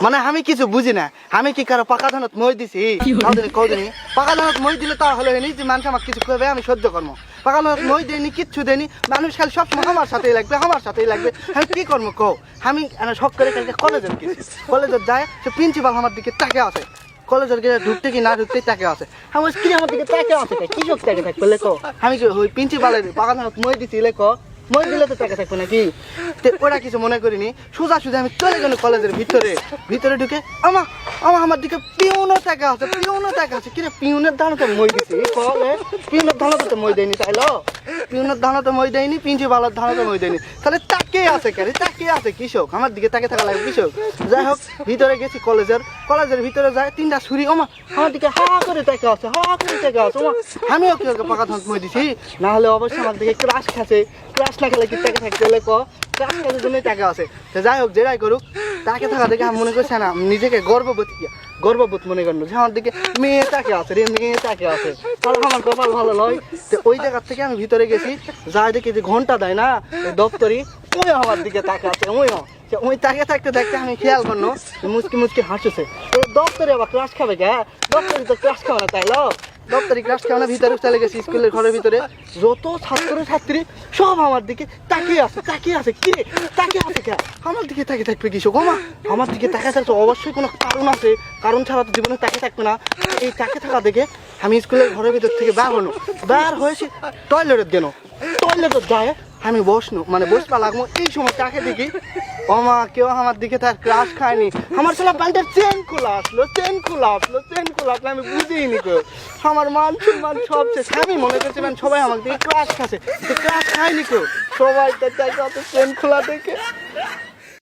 মানে আমি কিছু বুঝি না, আমি কি কারো পাকা ধানত মই দিছি? কদিনই পাকা ধানত মই দিলে তা হলে যে মানুষ আমাকে কিছু করবে আমি সহ্য করবো। পাকা ধানত মই দেয়নি, কিচ্ছু দেয়নি, মানুষ খালি সবসময় আমার সাথেই লাগবে, আমার সাথেই লাগবে। আমি কি করবো কও? আমি শখ করে কালকে কলেজে গেছি, কলেজে যায় সে প্রিন্সিপাল আমার দিকে তাকে আছে, কলেজের গিয়ে ঢুকতে কি না ঢুকতেই তাকে আছে। আমার কি আমার দিকে তাকে আছে, কি সব তাকে থাকবে লেখো? আমি কি ওই প্রিন্সিপালের পাকা ধানত মই দিছি লেখো? মই দিলে তো টাকা থাকবে নাকি? ওরা কিছু মনে করিনি, সোজা সোজা আমি চলে গেল কলেজের ভিতরে ঢুকে আমার দিকে পিউনের টাকা আছে, পিউনের টাকা আছে। কিরে পিউনের ধানতে মই দিছি? পিউনের ধানতে তো মই দেয়নি, তাইলো পিউনের ধানতে মই দেয়নি, প্রিন্সিপালের ধানতে মই দেয়নি, তাহলে তাকে আছে কেন? তাকে আছে কৃষক, আমার দিকে তাকে থাকা লাগে কৃষক। যাই হোক ভিতরে গেছি কলেজের ভিতরে যায় তিনটা ছুরি, আমার দিকে হা করে টাকা আছে, হা করে টাকা আছে। আমিও কি পাকা ধান মই দিছি? না হলে অবশ্যই আমার দিকে ক্রাশ খাচ্ছে, ক্রাশ না খেলে কি টাকা থাকতে হলে ক্রাশ খাওয়ার জন্যই টাকা আছে। তো যাই হোক যেটাই করুক, তাকে থাকা দেখে আমি মনে করছি না নিজেকে গর্ববোধ মনে করলো যে আমার দিকে মেয়ে তাকে আছে রে, মেয়ে তাকে আছে, তাহলে আমার কপাল ভালো নয়। তো ওই জায়গার থেকে আমি ভিতরে গেছি, যাই দেখি যে ঘন্টা দেয় না দপ্তরি, ওই আমার দিকে তাকে আছে, ওই তাকে থাকতে দেখতে আমি খেয়াল করলো মুচকি হাসছে। দপ্তরে আবার ক্লাস খাবে কে? দপ্তরি তো ক্লাস খাবে না, তাইলো দপ্তরি ক্লাস খাবে না। ভিতরে চলে গেছি স্কুলের ঘরের ভিতরে, যত ছাত্রী সব আমার দিকে তাকিয়ে আছে। কি তাকিয়ে আছে কে? আমার দিকে তাকিয়ে থাকবে কৃষক? আমার দিকে তাকিয়ে থাকছে অবশ্যই কোনো কারণ আছে, কারণ ছাড়া তো জীবনে তাকিয়ে থাকবে না। এই তাকিয়ে থাকা দেখে আমি স্কুলের ঘরের ভিতর থেকে বার হয়েছি টয়লেটের জন্য। টয়লেটের যায় আমি বসবা লাগবো, এই সময় তাকে দেখি কেউ আমার দিকে তার ক্লাস খায়নি। আমার ছেলে প্যান্টের চেন খোলা আসলো, আমি বুঝিনি কেউ। আমার মান সম্মান সব শেষ। আমি মনে করছি সবাই আমার দিকে ক্লাস খাচ্ছে, ক্লাস খায়নি কেউ, সবাই চেন খোলা দেখে